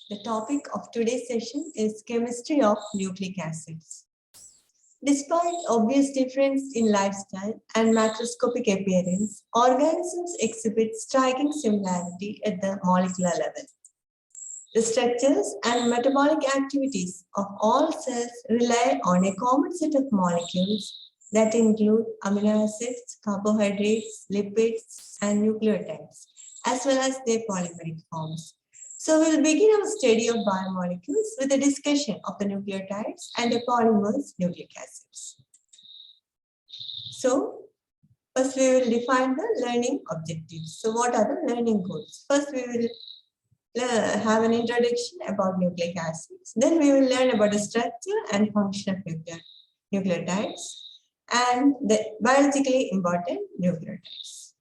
The topic of today's session is chemistry of nucleic acids. Despite obvious difference in lifestyle and macroscopic appearance, organisms exhibit striking similarity at the molecular level. The structures and metabolic activities of all cells rely on a common set of molecules that include amino acids, carbohydrates, lipids, and nucleotides, as well as their polymeric forms. So we'll begin our study of biomolecules with a discussion of the nucleotides and the polymers nucleic acids. So first we will define the learning objectives. So what are the learning goals? First we will have an introduction about nucleic acids. Then we will learn about the structure and function of nucleotides and the biologically important nucleotides.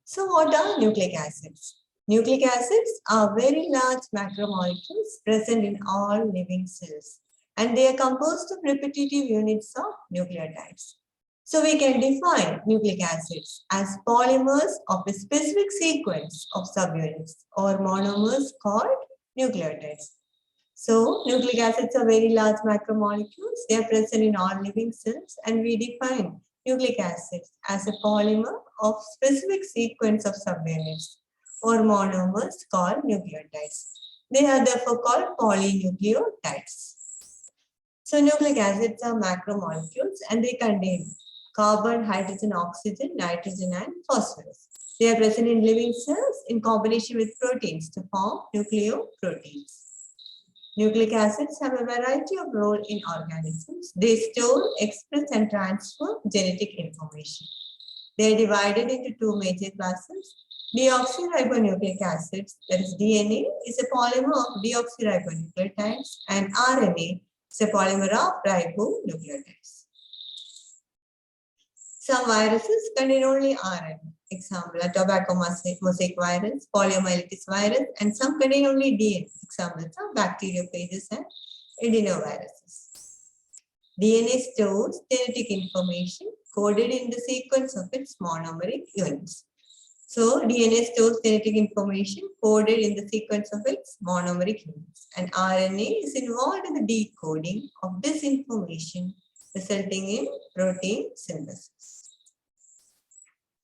So what are nucleic acids? Nucleic acids are very large macromolecules present in all living cells, and they are composed of repetitive units of nucleotides. So we can define nucleic acids as polymers of a specific sequence of subunits or monomers called nucleotides. So nucleic acids are very large macromolecules. They are present in all living cells, and we define nucleic acids as a polymer of specific sequence of subunits or monomers called nucleotides. They are therefore called polynucleotides. So nucleic acids are macromolecules and they contain carbon, hydrogen, oxygen, nitrogen, and phosphorus. They are present in living cells in combination with proteins to form nucleoproteins. Nucleic acids have a variety of roles in organisms. They store, express, and transfer genetic information. They are divided into two major classes. Deoxyribonucleic acids, that is DNA, is a polymer of deoxyribonucleotides, and RNA is a polymer of ribonucleotides. Some viruses contain only RNA. Example, a tobacco mosaic virus, poliomyelitis virus, and some contain only DNA. Examples are bacteriophages and adenoviruses. DNA stores genetic information coded in the sequence of its monomeric units. So DNA stores genetic information coded in the sequence of its monomeric units, and RNA is involved in the decoding of this information, resulting in protein synthesis.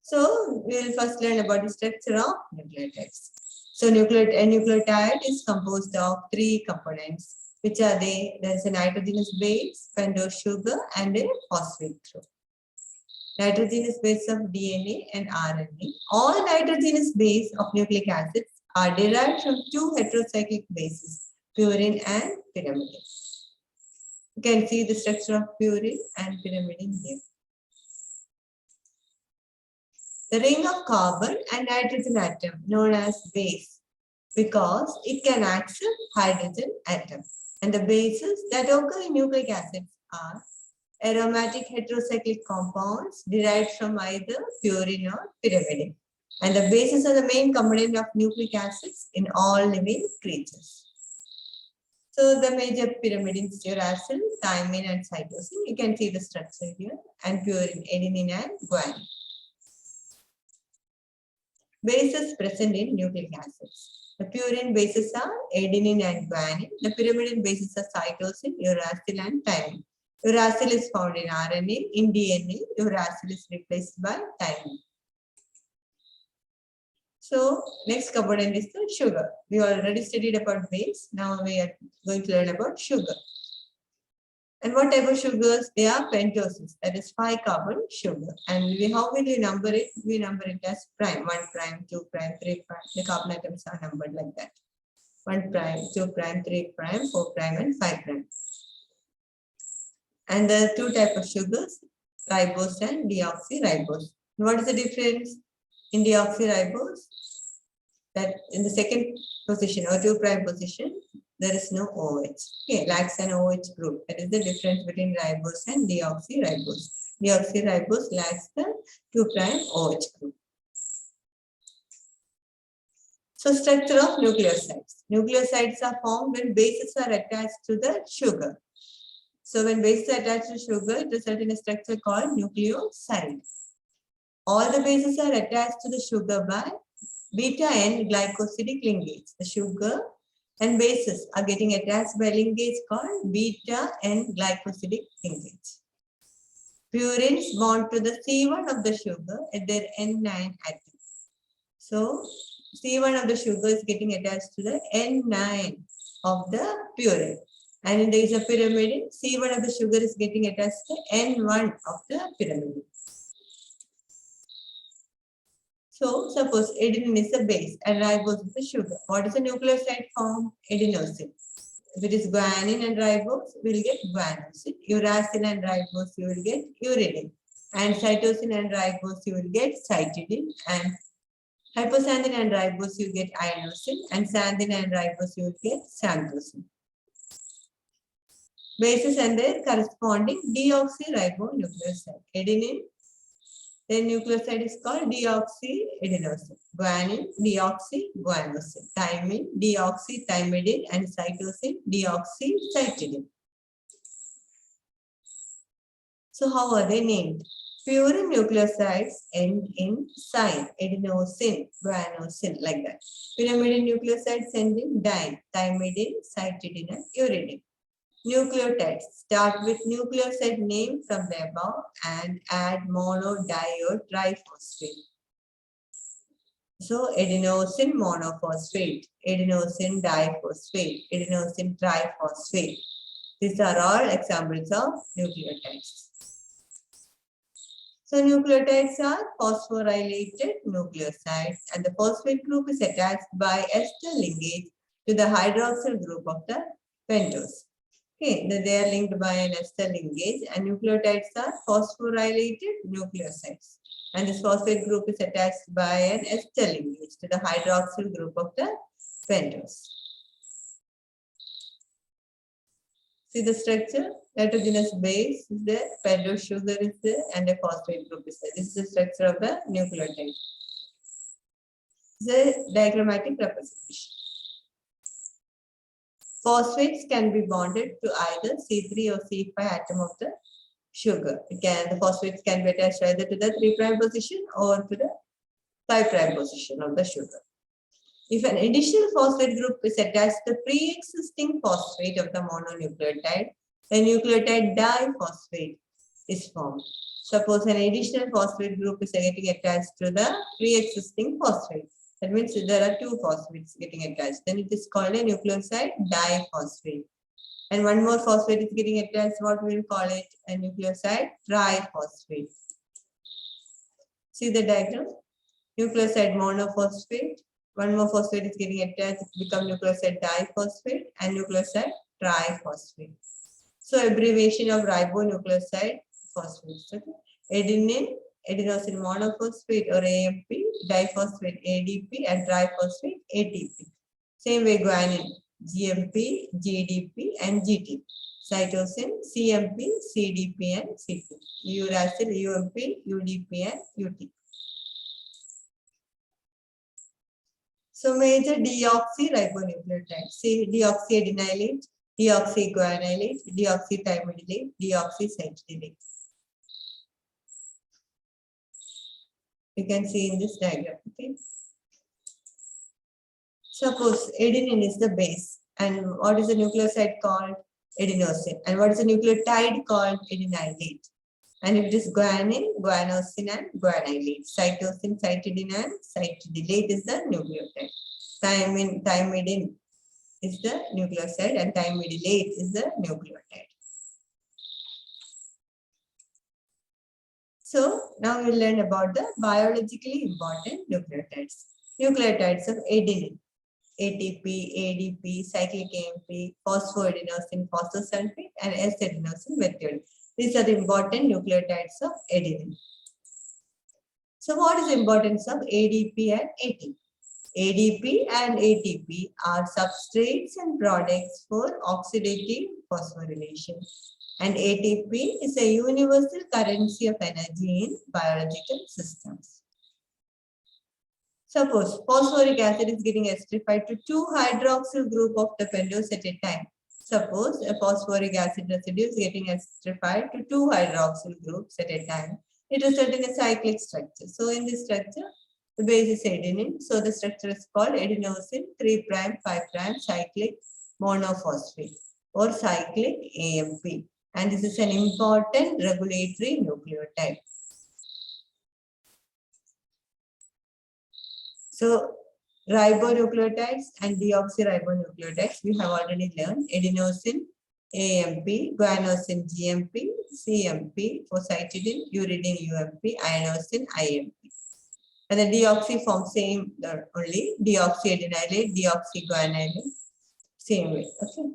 So we will first learn about the structure of nucleotides. So a nucleotide is composed of three components, which are there is a nitrogenous base, pentose sugar, and a phosphate group. Nitrogenous base of DNA and RNA. All nitrogenous base of nucleic acids are derived from two heterocyclic bases, purine and pyrimidine. You can see the structure of purine and pyrimidine here. The ring of carbon and nitrogen atom known as base because it can accept hydrogen atom. And the bases that occur in nucleic acids are aromatic heterocyclic compounds derived from either purine or pyrimidine. And the bases are the main component of nucleic acids in all living creatures. So the major pyrimidines, uracil, thymine, and cytosine. You can see the structure here. And purine, adenine, and guanine. Bases present in nucleic acids. The purine bases are adenine and guanine. The pyrimidine bases are cytosine, uracil, and thymine. Uracil is found in RNA. In DNA, uracil is replaced by thymine. So, next component is the sugar. We already studied about base. Now we are going to learn about sugar. And what type of sugars? They are pentoses, that is 5-carbon sugar. And how will you number it? We number it as prime, 1 prime, 2 prime, 3 prime. The carbon atoms are numbered like that. 1 prime, 2 prime, 3 prime, 4 prime, and 5 prime. And the two types of sugars, ribose and deoxyribose. What is the difference in deoxyribose? That in the second position or 2 prime position, there is no OH. Okay, lacks an OH group. That is the difference between ribose and deoxyribose. Deoxyribose lacks the 2 prime OH group. So structure of nucleosides. Nucleosides are formed when bases are attached to the sugar. So when bases are attached to sugar, it results in a structure called nucleoside. All the bases are attached to the sugar by beta-N glycosidic linkage. The sugar and bases are getting attached by linkage called beta-N glycosidic linkage. Purines bond to the C1 of the sugar at their N9 atom. So C1 of the sugar is getting attached to the N9 of the purine. And there is a pyrimidine. C1 of the sugar is getting attached to N1 of the pyrimidine. So suppose adenine is the base and ribose is the sugar. What is the nucleoside form? Adenosine. If it is guanine and ribose, we will get guanosine. Uracil and ribose, you will get uridine. And cytosine and ribose, you will get cytidine. And hyposandine and ribose, you get inosine. And xanthine and ribose, you will get xanthosine. Bases and their corresponding deoxyribonucleoside. Adenine, their nucleoside is called deoxyadenosine. Guanine, deoxyguanosine. Thymine, deoxythymidine. And cytosine, deoxycytidine. So how are they named? Purine nucleosides end in sine, adenosine, guanosine, like that. Pyrimidine nucleosides end in dine, thymidine, cytidine, and uridine. Nucleotides start with nucleoside name from the above and add mono, di, or triphosphate. So adenosine monophosphate, adenosine diphosphate, adenosine triphosphate. These are all examples of nucleotides. So nucleotides are phosphorylated nucleosides, and the phosphate group is attached by ester linkage to the hydroxyl group of the pentose. Okay, they are linked by an ester linkage, and nucleotides are phosphorylated nucleosides. And this phosphate group is attached by an ester linkage to the hydroxyl group of the pentose. See the structure? Nitrogenous base is there, pentose sugar is there, and a phosphate group is there. This is the structure of the nucleotide. The diagrammatic representation. Phosphates can be bonded to either C3 or C5 atom of the sugar. The phosphates can be attached either to the 3' position or to the 5' position of the sugar. If an additional phosphate group is attached to the pre-existing phosphate of the mononucleotide, the nucleotide diphosphate is formed. Suppose an additional phosphate group is getting attached to the pre-existing phosphate. That means there are two phosphates getting attached. Then it is called a nucleoside diphosphate. And one more phosphate is getting attached. What we will call it? A nucleoside triphosphate. See the diagram? Nucleoside monophosphate. One more phosphate is getting attached. It becomes nucleoside diphosphate and nucleoside triphosphate. So abbreviation of ribonucleoside phosphates. Okay? Adenine, adenosine monophosphate or AMP, diphosphate ADP, and triphosphate ATP. Same way guanine, GMP, GDP, and GTP. Cytosine, CMP, CDP, and CP. Uracil, UMP, UDP, and UTP. So major deoxyribonucleotides. See deoxyadenylate, deoxyguanylate, deoxythymidylate, deoxycytidylate. You can see in this diagram. Okay. Suppose adenine is the base, and what is the nucleoside called? Adenosine. And what is the nucleotide called? Adenylate. And if it is guanine, guanosine, and guanylate. Cytosine, cytidine, and cytidylate is the nucleotide. Thymidine is the nucleoside, and thymidylate is the nucleotide. So now we'll learn about the biologically important nucleotides. Nucleotides of adenine, ATP, ADP, cyclic AMP, phosphoadenosine, phosphosulfate, and S-adenosine methionine. These are the important nucleotides of adenine. So what is the importance of ADP and ATP? ADP and ATP are substrates and products for oxidative phosphorylation. And ATP is a universal currency of energy in biological systems. Suppose phosphoric acid is getting esterified to 2 hydroxyl group of the pentose at a time. Suppose a phosphoric acid residue is getting esterified to 2 hydroxyl groups at a time. It results in a cyclic structure. So in this structure, The base is adenine. So the structure is called adenosine 3' 5' cyclic monophosphate or cyclic AMP. And this is an important regulatory nucleotide. So ribonucleotides and deoxyribonucleotides, we have already learned adenosine AMP, guanosine GMP, CMP for cytidine, uridine UMP, inosine IMP. And the deoxy form same only, deoxyadenylate, deoxyguanylate, same way. Okay.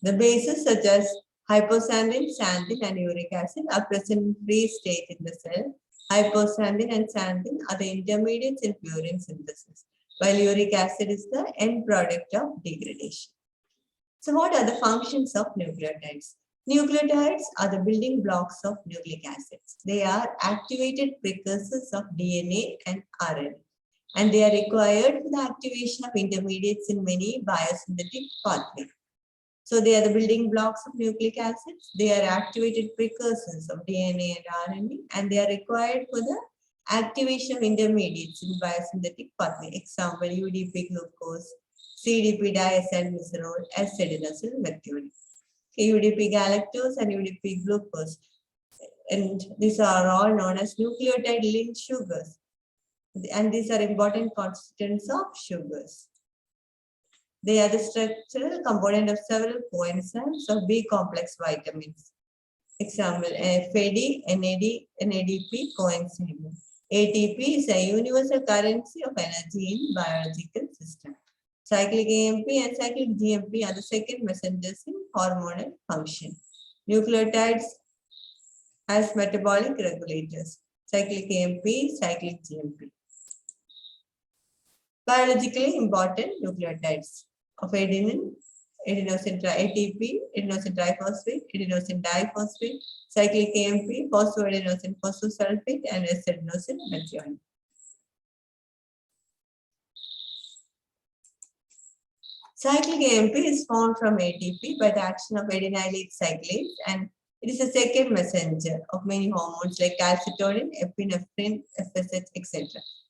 The bases such as hyposandine, sandine, and uric acid are present in free state in the cell. Hyposandine and sandine are the intermediates in purine synthesis, while uric acid is the end product of degradation. So what are the functions of nucleotides? Nucleotides are the building blocks of nucleic acids. They are activated precursors of DNA and RNA, and they are required for the activation of intermediates in many biosynthetic pathways. So they are the building blocks of nucleic acids. They are activated precursors of DNA and RNA, and they are required for the activation of intermediates in biosynthetic pathway. Example, UDP glucose, CDP diacylglycerol, S-adenosyl mercury. UDP galactose and UDP glucose. And these are all known as nucleotide-linked sugars. And these are important constituents of sugars. They are the structural component of several coenzymes of B complex vitamins. Example, FAD, NAD, NADP coenzyme. ATP is a universal currency of energy in biological system. Cyclic AMP and cyclic GMP are the second messengers in hormonal function. Nucleotides as metabolic regulators. Cyclic AMP, cyclic GMP. Biologically important nucleotides of adenine, adenosine ATP, adenosine triphosphate, adenosine diphosphate, cyclic AMP, phosphoadenosine phosphosulfate, and S-adenosine methionine. Cyclic AMP is formed from ATP by the action of adenylate cyclase, and it is a second messenger of many hormones like calcitonin, epinephrine, FSH, etc.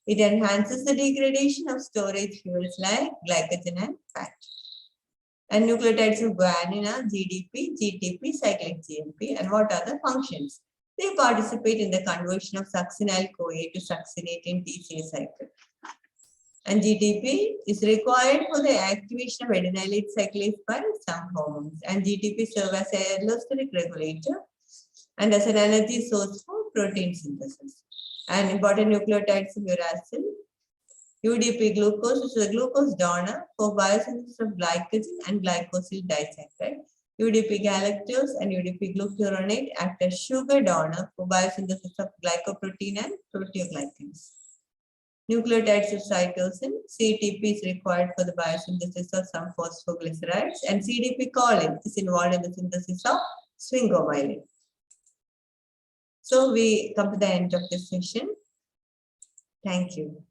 It enhances the degradation of storage fuels like glycogen and fat. And nucleotides of guanine are GDP, GTP, cyclic GMP. And what are the functions? They participate in the conversion of succinyl-CoA to succinate in TCA cycle. And GTP is required for the activation of adenylate cyclase by some hormones. And GTP serves as an allosteric regulator and as an energy source for protein synthesis. And important nucleotides of uracil. UDP glucose is a glucose donor for biosynthesis of glycogen and glycosyl disaccharide. UDP galactose and UDP glucuronate act as sugar donor for biosynthesis of glycoprotein and proteoglycans. Nucleotides of cytosine, CTP is required for the biosynthesis of some phosphoglycerides, and CDP choline is involved in the synthesis of sphingomyelin. So we come to the end of this session. Thank you.